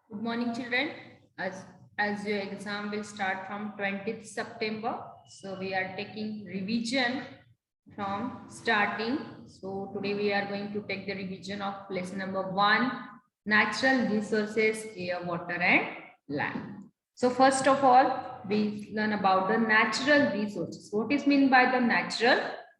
Good morning, children. As your exam will start from 20th September, so we are taking revision from starting. So today we are going to take the revision of lesson number 1, natural resources, air, water, and land. So first of all, we learn about the natural resources. What is meant by the natural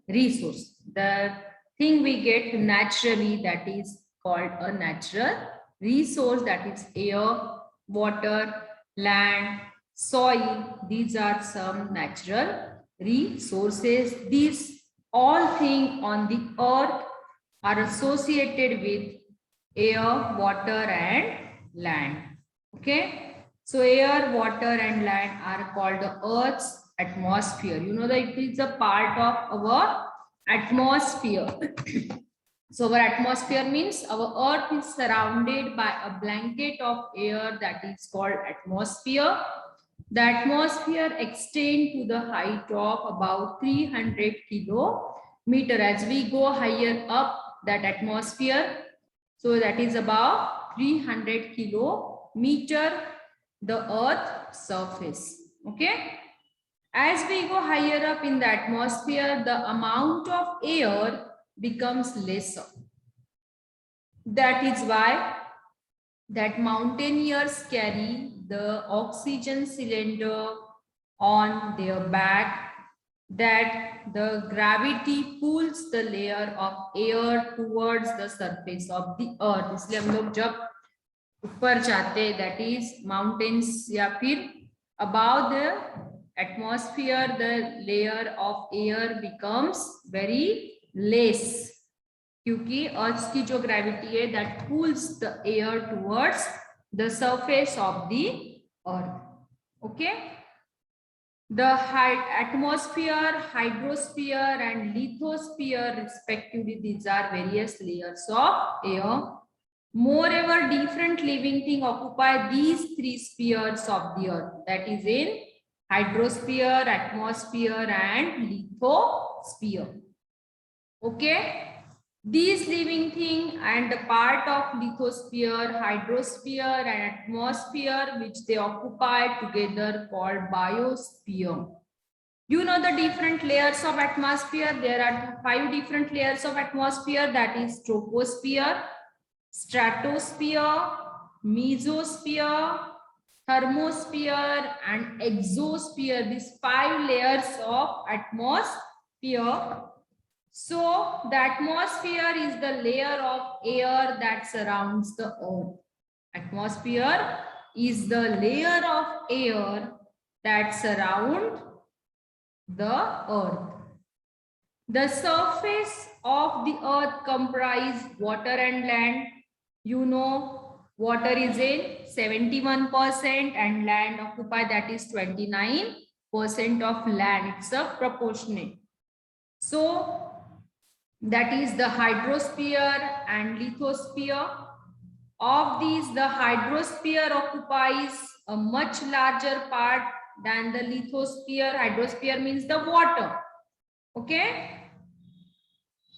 resource? The thing we get naturally, that is called a natural resource, that is air, water, land, soil. These are some natural resources. These all things on the earth are associated with air, water, and land. Okay. So air, water, and land are called the earth's atmosphere. You know that it is a part of our atmosphere. So our atmosphere means our earth is surrounded by a blanket of air that is called atmosphere. The atmosphere extends to the height of about 300 kilometer. As we go higher up that atmosphere, so that is about 300 kilometer the earth surface. Okay. As we go higher up in the atmosphere, the amount of air becomes lesser. That is why that mountaineers carry the oxygen cylinder on their back, that the gravity pulls the layer of air towards the surface of the earth. इसलिए हम लोग जब ऊपर जाते, that is mountains या फिर above the atmosphere, the layer of air becomes very less. क्योंकि अर्थ की जो ग्रेविटी है that pulls the air towards the surface of the earth. Okay. The atmosphere, hydrosphere, and lithosphere, respectively, these are various layers of air. Moreover, different living things occupy these three spheres of the earth, that is in hydrosphere, atmosphere, and lithosphere. Okay. These living things and the part of lithosphere, hydrosphere, and atmosphere which they occupy together called biosphere. You know the different layers of atmosphere. There are 5 different layers of atmosphere, that is troposphere, stratosphere, mesosphere, thermosphere, and exosphere. These 5 layers of atmosphere. So the atmosphere is the layer of air that surrounds the earth. Atmosphere is the layer of air that surrounds the earth. The surface of the earth comprises water and land. You know, water is in 71% and land occupied, that is 29% of land. It's a proportionate. So that is the hydrosphere and lithosphere. Of these, the hydrosphere occupies a much larger part than the lithosphere. Hydrosphere means the water. Okay.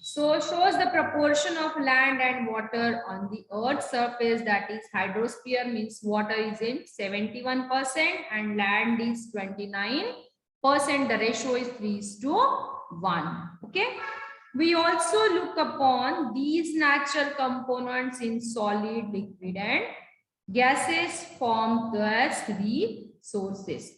So shows the proportion of land and water on the earth's surface, that is hydrosphere means water is in 71% and land is 29%. The ratio is 3:1. Okay. We also look upon these natural components in solid, liquid, and gases formed as resources.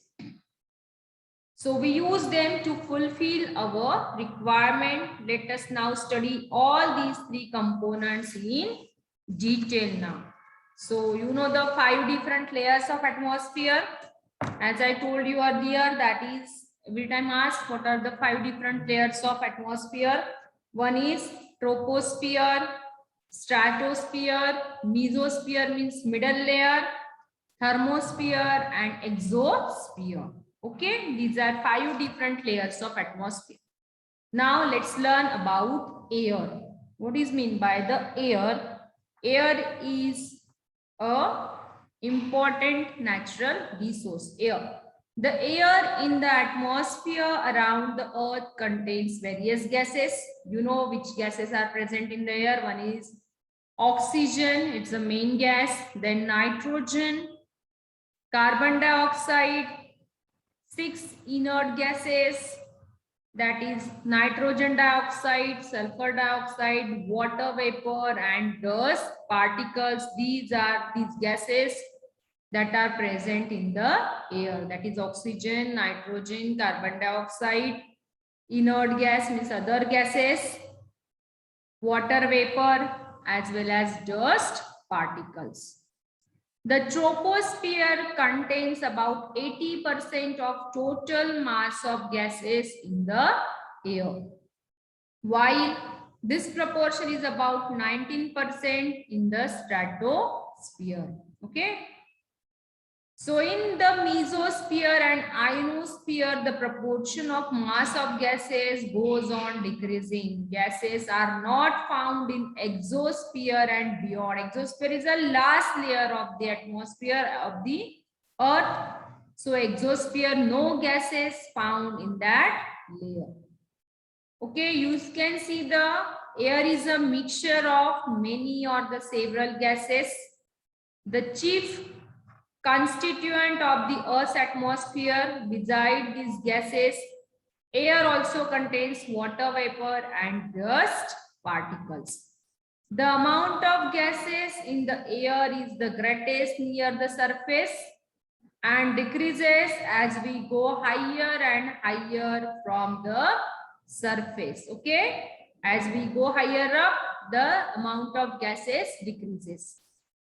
So we use them to fulfill our requirement. Let us now study all these 3 components in detail now. So you know the 5 different layers of atmosphere. As I told you earlier, that is every time asked what are the 5 different layers of atmosphere. One is troposphere, stratosphere, mesosphere means middle layer, thermosphere, and exosphere. Okay, these are 5 different layers of atmosphere. Now let's learn about air. What is meant by the air? Air is a important natural resource. Air. The air in the atmosphere around the earth contains various gases. You know which gases are present in the air. One is Oxygen, it's the main gas. Then nitrogen, carbon dioxide, 6 inert gases, that is nitrogen dioxide, sulfur dioxide, water vapor, and dust particles. These are these gases that are present in the air. That is oxygen, nitrogen, carbon dioxide, inert gas means other gases, water vapor, as well as dust particles. The troposphere contains about 80% of total mass of gases in the air, while this proportion is about 19% in the stratosphere. Okay. So in the mesosphere and ionosphere, the proportion of mass of gases goes on decreasing. Gases are not found in exosphere and beyond. Exosphere is the last layer of the atmosphere of the Earth. So exosphere, no gases found in that layer. Okay, you can see the air is a mixture of many or the several gases. The chief constituent of the Earth's atmosphere, beside these gases, air also contains water vapor and dust particles. The amount of gases in the air is the greatest near the surface and decreases as we go higher and higher from the surface. Okay, as we go higher up, the amount of gases decreases.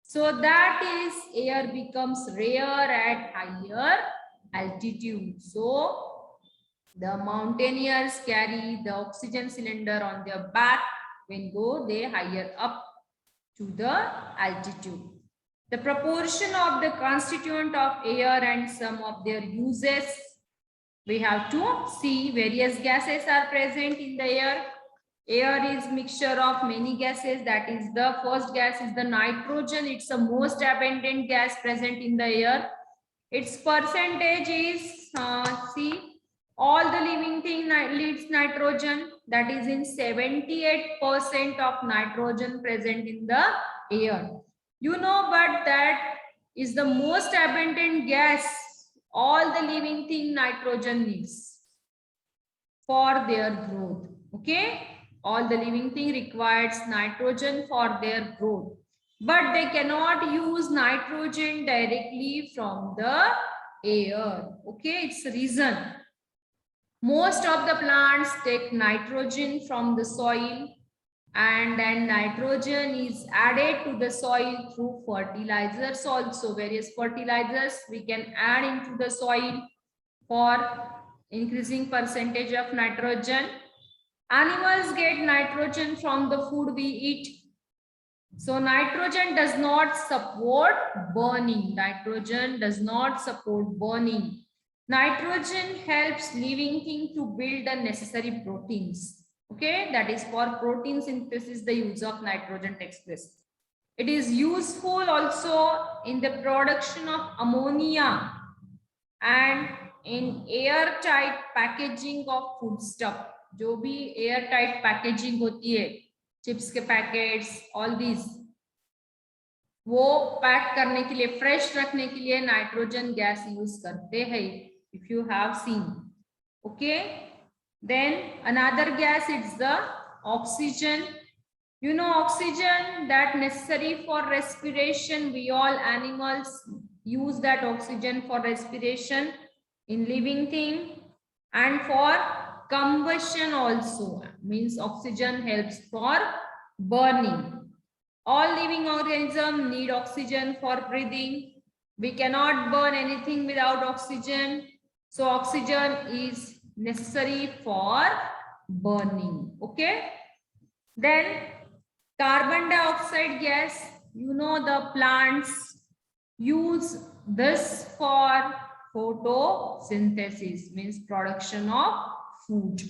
So that is, air becomes rare at higher altitude. So the mountaineers carry the oxygen cylinder on their back when they higher up to the altitude. The proportion of the constituent of air and some of their uses, we have to see. Various gases are present in the air. Air is mixture of many gases. That is, the first gas is the nitrogen. It's the most abundant gas present in the air. Its percentage is, see, all the living thing needs nitrogen. That is in 78% of nitrogen present in the air. You know, but that is the most abundant gas. All the living thing nitrogen needs for their growth. Okay. All the living thing requires nitrogen for their growth, but they cannot use nitrogen directly from the air. Okay, it's the reason. Most of the plants take nitrogen from the soil, and then nitrogen is added to the soil through fertilizers also. Various fertilizers we can add into the soil for increasing percentage of nitrogen. Animals get nitrogen from the food we eat. So nitrogen does not support burning. Nitrogen does not support burning. Nitrogen helps living thing to build the necessary proteins. Okay, that is, for protein synthesis, the use of nitrogen takes place. It is useful also in the production of ammonia and in airtight packaging of foodstuff. जो भी airtight packaging होती है, chips के packets, all these, वो pack करने के लिए, fresh रखने के लिए नाइट्रोजन गैस यूज करते हैं, if you have seen. Okay, then another gas, it's the oxygen. You know, oxygen that necessary for respiration. We all animals use that oxygen for respiration in living thing, and for combustion also, means oxygen helps for burning. All living organisms need oxygen for breathing. We cannot burn anything without oxygen. So oxygen is necessary for burning. Okay. Then carbon dioxide gas, you know, the plants use this for photosynthesis, means production of food.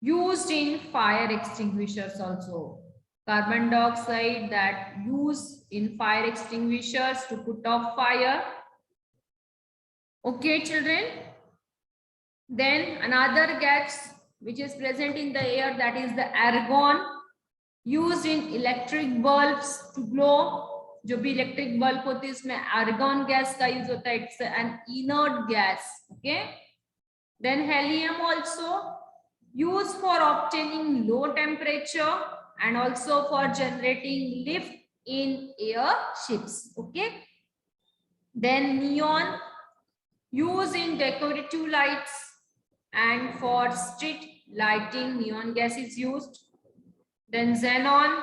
Used in fire extinguishers also. Carbon dioxide that used in fire extinguishers to put off fire. Okay, children. Then another gas which is present in the air, that is the argon. used in electric bulbs to glow. जो भी electric bulb होती है उसमें argon gas का use होता है. It's an inert gas. Okay. Then helium also used for obtaining low temperature and also for generating lift in airships. Okay. Then neon used in decorative lights and for street lighting, neon gas is used. Then xenon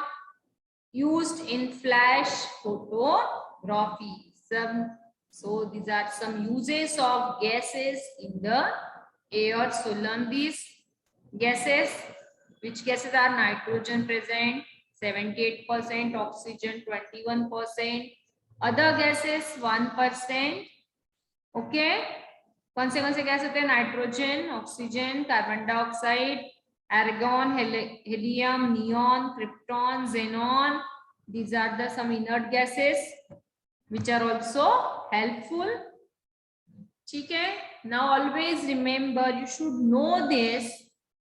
used in flash photography. So these are some uses of gases in the air. So learn these gases. Which gases are? Nitrogen present 78%, oxygen 21%, other gases 1%. Okay. कौन से gas होते हैं? Nitrogen, oxygen, carbon dioxide, argon, helium, neon, krypton, xenon. These are the some inert gases which are also helpful. ठीक है. Now always remember, you should know this.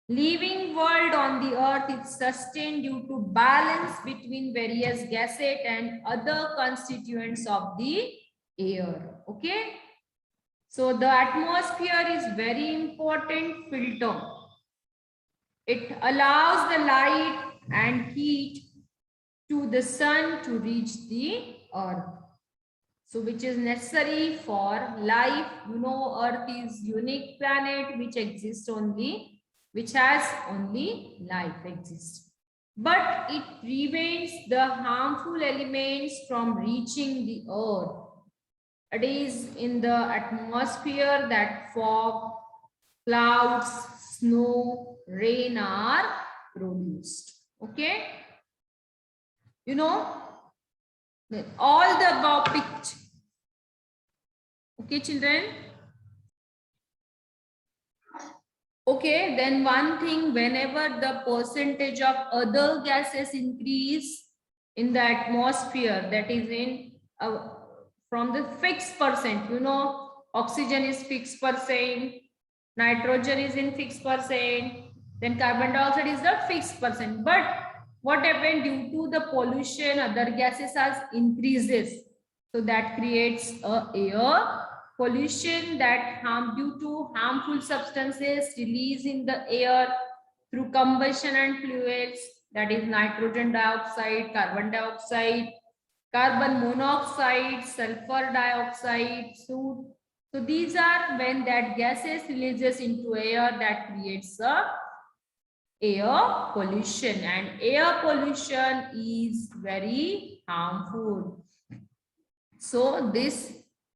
Living world on the earth is sustained due to balance between various gases and other constituents of the air. Okay. So the atmosphere is very important filter. It allows the light and heat to the sun to reach the earth. So which is necessary for life. You know, earth is unique planet which exists only, which has only life exists. But it prevents the harmful elements from reaching the earth. It is in the atmosphere that fog, clouds, snow, rain are produced. Okay. You know, all the above picture. Okay, children. Okay, then one thing, whenever the percentage of other gases increase in the atmosphere, that is in from the fixed percent, you know, oxygen is fixed percent, nitrogen is in fixed percent, then carbon dioxide is the fixed percent. But what happened? Due to the pollution, other gases are increases. So that creates a air pollution that due to harmful substances released in the air through combustion and fuels, that is nitrogen dioxide, carbon dioxide, carbon monoxide, sulfur dioxide, soot. So these are when that gases releases into air, that creates a air pollution, and air pollution is very harmful. So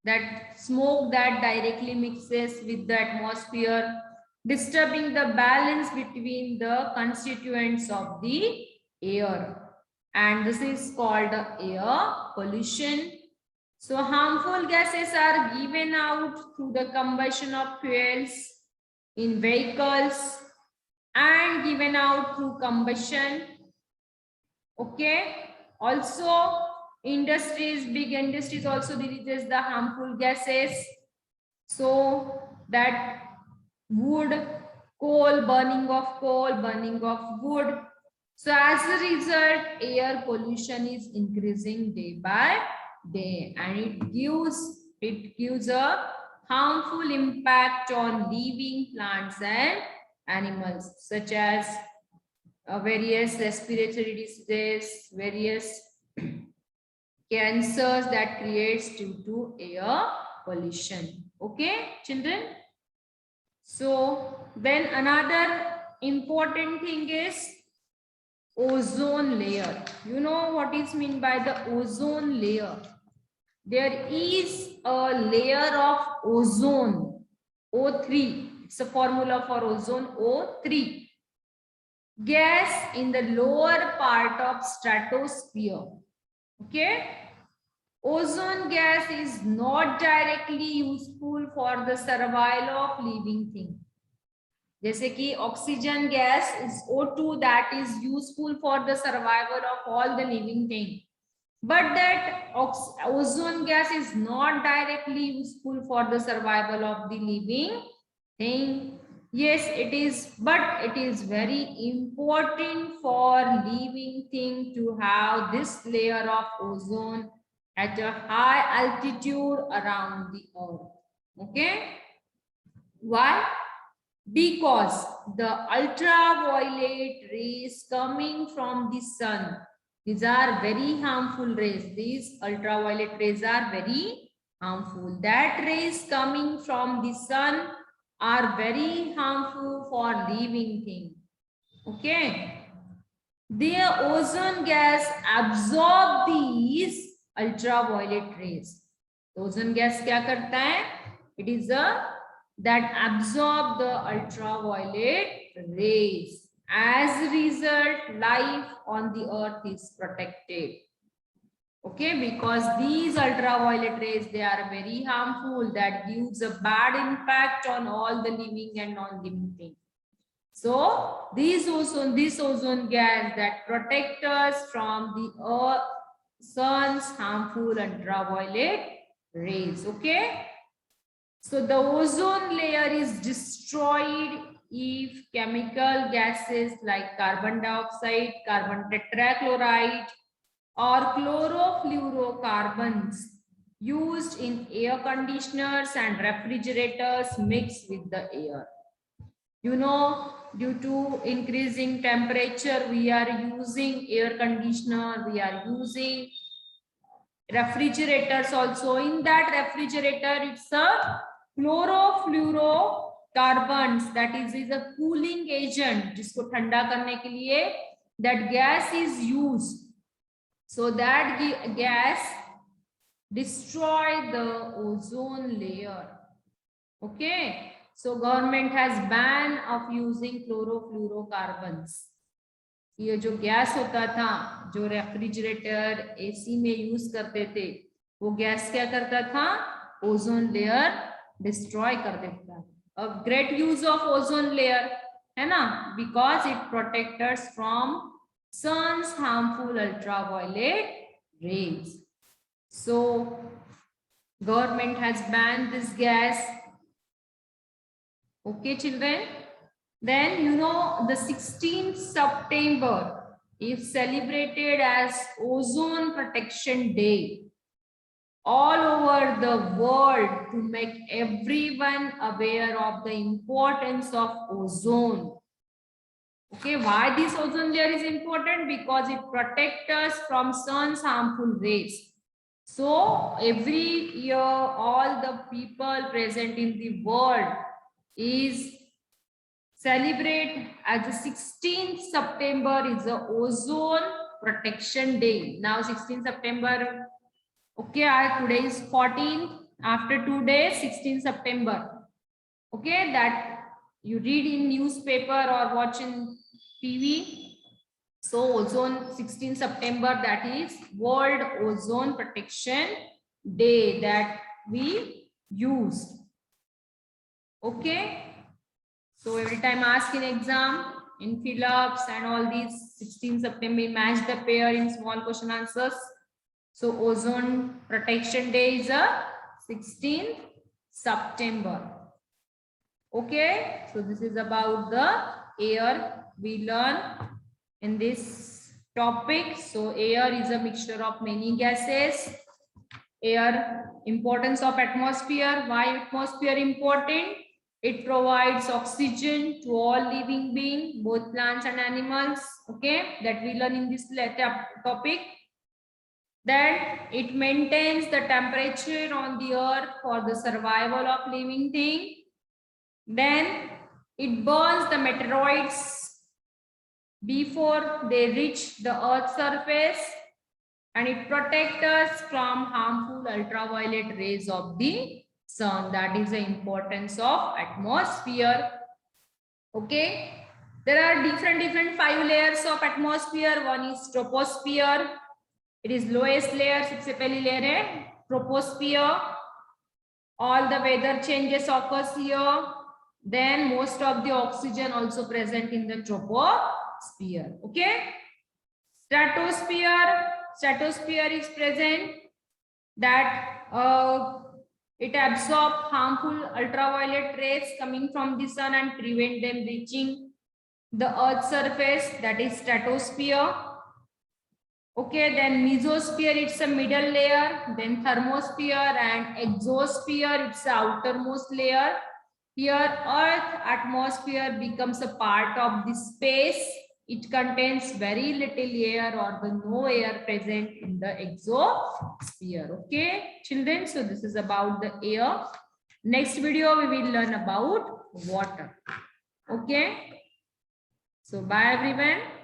that smoke that directly mixes with the atmosphere, disturbing the balance between the constituents of the air, and this is called air pollution. So harmful gases are given out through the combustion of fuels in vehicles and given out through combustion. Okay. Also, industries, big industries also releases the harmful gases. So that wood, burning of wood. So as a result, air pollution is increasing day by day, and it gives a harmful impact on living plants and animals, such as various respiratory diseases, various cancers that creates due to air pollution. Okay, children. So then another important thing is ozone layer. You know what is meant by the ozone layer? There is a layer of ozone, O3. It's a formula for ozone, O3. Gas in the lower part of stratosphere. Okay. Ozone gas is not directly useful for the survival of living thing. जैसे कि oxygen gas is O2, that is useful for the survival of all the living thing. But that ozone gas is not directly useful for the survival of the living thing. Yes, it is, but it is very important for living thing to have this layer of ozone at a high altitude around the earth. Okay? Why? Because the ultraviolet rays coming from the sun, these are very harmful rays. These ultraviolet rays are very harmful. That rays coming from the sun are very harmful for living thing. Okay. The ozone gas absorb these ultraviolet rays. Ozone gas क्या करता है? It is a that absorb the ultraviolet rays. As a result, life on the earth is protected. Okay, because these ultraviolet rays, they are very harmful. That gives a bad impact on all the living and non-living things. So this ozone gas that protect us from the earth, sun's harmful ultraviolet rays. Okay. So the ozone layer is destroyed if chemical gases like carbon dioxide, carbon tetrachloride, or chlorofluorocarbons used in air conditioners and refrigerators mix with the air. You know, due to increasing temperature, we are using air conditioner, we are using refrigerators also. In that refrigerator, it's a chlorofluorocarbons, that is a cooling agent जिसको ठंडा करने के लिए that gas is used. So that gas destroy the ozone layer. Okay. So government has ban of using chlorofluorocarbons. ये जो gas होता था, जो रेफ्रिजरेटर एसी में यूज करते थे, वो गैस क्या करता था? ओजोन लेयर डिस्ट्रॉय कर देता है. A great use of ozone layer है ना, because it protect us from sun's harmful ultraviolet rays. So government has banned this gas. Okay, children. Then, you know, the 16th September is celebrated as Ozone Protection Day all over the world to make everyone aware of the importance of ozone. Okay, why this ozone layer is important? Because it protects us from sun's harmful rays. So every year, all the people present in the world is celebrate as the 16th September is the Ozone Protection Day. Now 16th September, okay, today is 14th, after 2 days, 16th September. Okay, that you read in newspaper or watch in TV. So ozone 16th September, that is World Ozone Protection Day that we used. Okay. So every time ask in exam, in fill-ups and all these 16th September, match the pair in small question answers. So Ozone Protection Day is a 16th September. Okay, so this is about the air we learn in this topic. So air is a mixture of many gases. Air, importance of atmosphere. Why atmosphere important? It provides oxygen to all living beings, both plants and animals. Okay, that we learn in this topic. Then it maintains the temperature on the earth for the survival of living thing. Then it burns the meteoroids before they reach the earth's surface, and it protects us from harmful ultraviolet rays of the sun. That is the importance of atmosphere. Okay, there are different 5 layers of atmosphere. One is troposphere. It is lowest layer. सबसे पहली layer है troposphere. All the weather changes occurs here. Then most of the oxygen also present in the troposphere. Okay. Stratosphere is present. That It absorbs harmful ultraviolet rays coming from the sun and prevent them reaching the earth's surface, that is stratosphere. Okay, then mesosphere, it's a middle layer, then thermosphere and exosphere, it's the outermost layer. Here earth atmosphere becomes a part of the space. It contains very little air or the no air present in the exosphere. Okay, children, so this is about the air. Next video we will learn about water. Okay, so bye everyone.